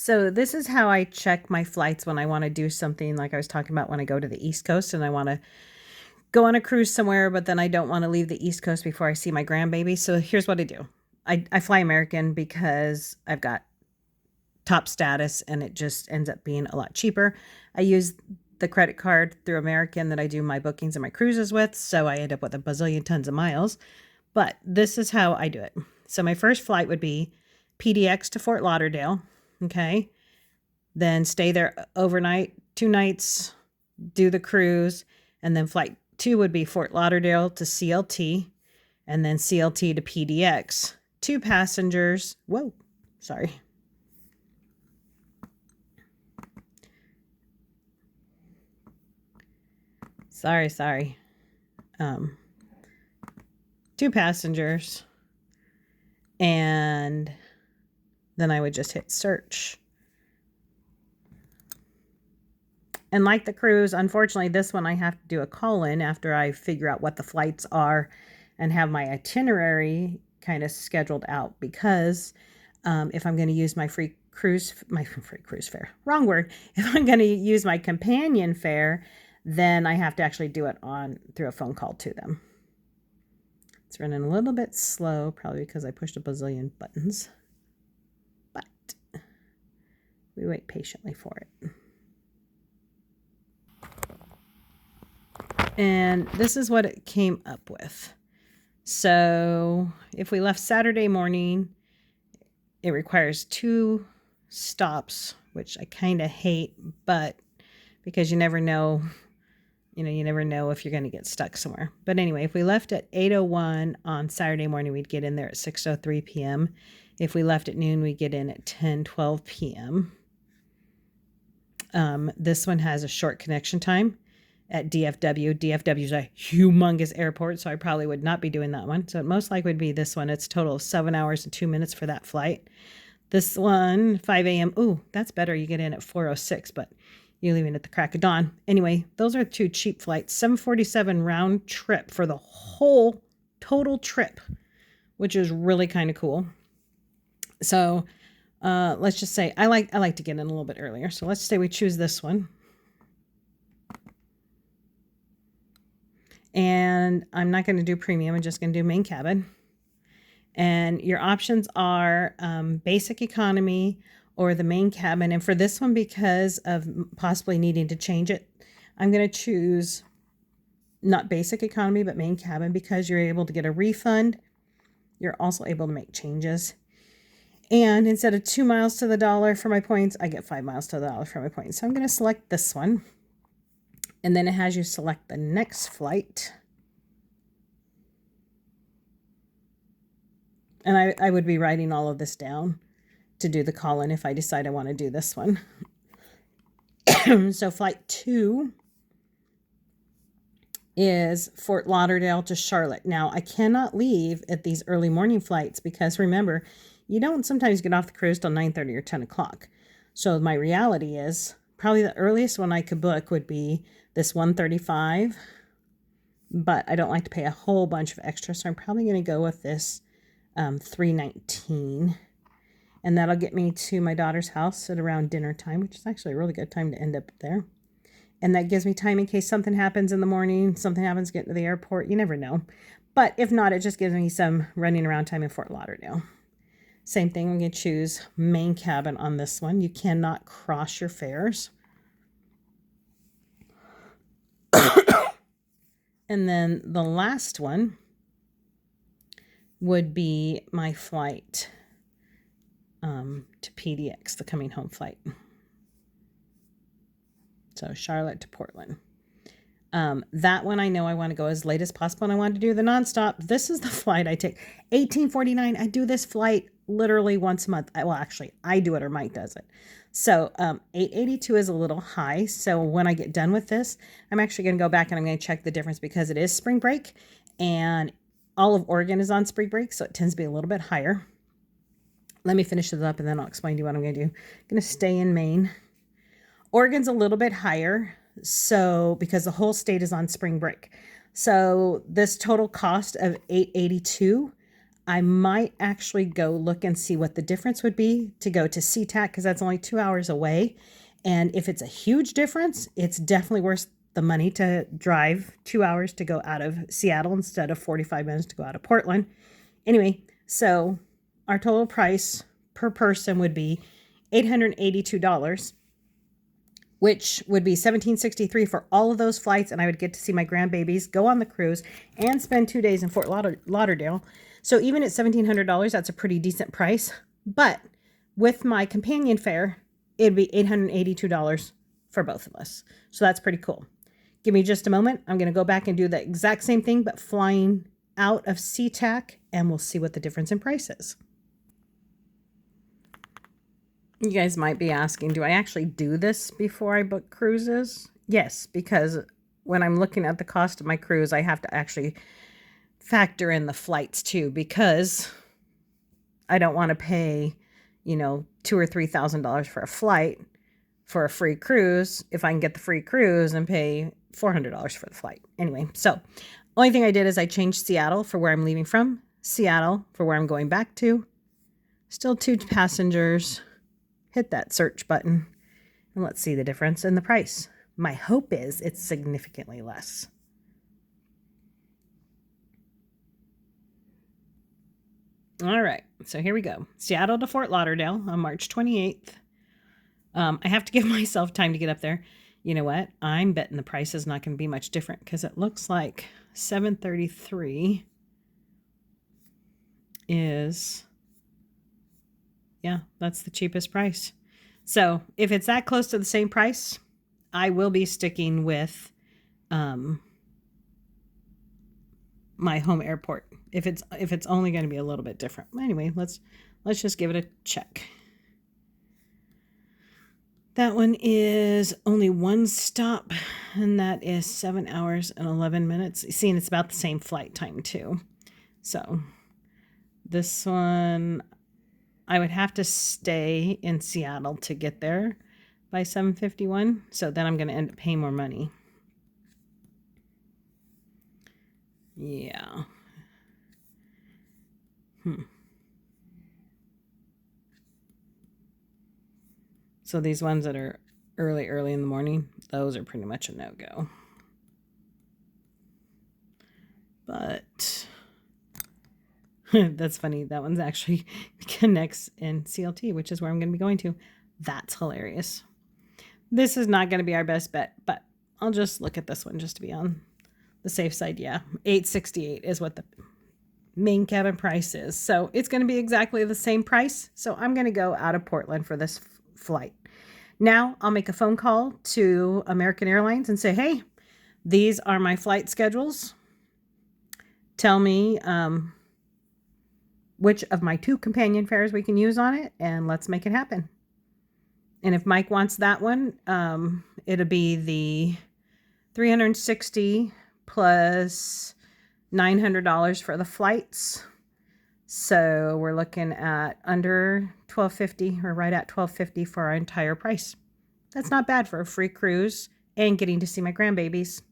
So this is how I check my flights when I want to do something like I was talking about when I go to the East Coast and I want to go on a cruise somewhere, but then I don't want to leave the East Coast before I see my grandbaby. So here's what I do. I fly American because I've got top status and it just ends up being a lot cheaper. I use the credit card through American that I do my bookings and my cruises with, so I end up with a bazillion tons of miles. But this is how I do it. So my first flight would be PDX to Fort Lauderdale. Okay. Then stay there overnight, 2 nights, do the cruise, and then flight 2 would be Fort Lauderdale to CLT, and then CLT to PDX. 2 passengers. Whoa, sorry. Sorry. 2 passengers, and then I would just hit search. And like the cruise, unfortunately, this one I have to do a call-in after I figure out what the flights are and have my itinerary kind of scheduled out, because if I'm going to use my free cruise fare, wrong word. If I'm going to use my companion fare, then I have to actually do it through a phone call to them. It's running a little bit slow, probably because I pushed a bazillion buttons, but we wait patiently for it. And this is what it came up with. So if we left Saturday morning, it requires 2 stops, which I kind of hate, but because you never know, you never know if you're going to get stuck somewhere. But anyway, if we left at 8:01 on Saturday morning, we'd get in there at 6:03 p.m. If we left at noon, we'd get in at 10:12 p.m. This one has a short connection time at DFW. DFW is a humongous airport, so I probably would not be doing that one. So it most likely would be this one. It's a total of 7 hours and 2 minutes for that flight. This one, 5 a.m. Ooh, that's better. You get in at 4:06, but you're leaving at the crack of dawn. Anyway, those are 2 cheap flights. 747 round trip for the whole total trip, which is really kind of cool. So let's just say I like to get in a little bit earlier. So let's say we choose this one. And I'm not going to do premium. I'm just going to do main cabin. And your options are basic economy or the main cabin. And for this one, because of possibly needing to change it, I'm going to choose not basic economy, but main cabin, because you're able to get a refund. You're also able to make changes. And instead of 2 miles to the dollar for my points, I get 5 miles to the dollar for my points. So I'm going to select this one. And then it has you select the next flight. And I would be writing all of this down to do the call-in if I decide I want to do this one. So flight 2 is Fort Lauderdale to Charlotte. Now, I cannot leave at these early morning flights because, remember, you don't sometimes get off the cruise till 9:30 or 10 o'clock. So my reality is probably the earliest one I could book would be this 1:35, but I don't like to pay a whole bunch of extra, so I'm probably going to go with this 3:19, and that'll get me to my daughter's house at around dinner time, which is actually a really good time to end up there. And that gives me time in case something happens in the morning, something happens getting to the airport. You never know. But if not, it just gives me some running around time in Fort Lauderdale. Same thing, I'm going to choose main cabin on this one. You cannot cross your fares. And then the last one would be my flight to PDX, the coming home flight. So Charlotte to Portland. That one I know I want to go as late as possible, and I want to do the nonstop. This is the flight I take. 1849. I do this flight literally once a month. Well, actually, I do it or Mike does it. So 882 is a little high. So when I get done with this, I'm actually going to go back and I'm going to check the difference because it is spring break and all of Oregon is on spring break. So it tends to be a little bit higher. Let me finish this up and then I'll explain to you what I'm going to do. I'm going to stay in Maine. Oregon's a little bit higher. So because the whole state is on spring break. So this total cost of $882 I might actually go look and see what the difference would be to go to SeaTac, because that's only 2 hours away. And if it's a huge difference, it's definitely worth the money to drive 2 hours to go out of Seattle instead of 45 minutes to go out of Portland. Anyway, so our total price per person would be $882, which would be $1,763 for all of those flights. And I would get to see my grandbabies, go on the cruise, and spend 2 days in Fort Lauderdale. So even at $1,700, that's a pretty decent price. But with my companion fare, it'd be $882 for both of us. So that's pretty cool. Give me just a moment. I'm going to go back and do the exact same thing, but flying out of SeaTac, and we'll see what the difference in price is. You guys might be asking, do I actually do this before I book cruises? Yes, because when I'm looking at the cost of my cruise, I have to actually factor in the flights too, because I don't want to pay, $2,000 or $3,000 for a flight for a free cruise if I can get the free cruise and pay $400 for the flight. Anyway, so only thing I did is I changed Seattle for where I'm leaving from, Seattle for where I'm going back to. Still 2 passengers. Hit that search button and let's see the difference in the price. My hope is it's significantly less. All right, so here we go. Seattle to Fort Lauderdale on March 28th. I have to give myself time to get up there. You know what? I'm betting the price is not going to be much different, because it looks like $733 is, yeah, that's the cheapest price. So if it's that close to the same price, I will be sticking with my home airport. If it's only going to be a little bit different. Anyway, let's just give it a check. That one is only one stop, and that is 7 hours and 11 minutes. Seeing it's about the same flight time too. So this one, I would have to stay in Seattle to get there by 7:51. So then I'm going to end up paying more money. Yeah. So these ones that are early in the morning, those are pretty much a no-go. But that's funny. That one's actually connects in CLT, which is where I'm going to be going to. That's hilarious. This is not going to be our best bet, but I'll just look at this one just to be on the safe side. Yeah, $868 is what the main cabin price is. So it's going to be exactly the same price. So I'm going to go out of Portland for this flight. Now I'll make a phone call to American Airlines and say, hey, these are my flight schedules. Tell me which of my 2 companion fares we can use on it, and let's make it happen. And if Mike wants that one, it'll be the $360 plus $900 for the flights. So we're looking at under $1,250, or right at $1,250 for our entire price. That's not bad for a free cruise and getting to see my grandbabies.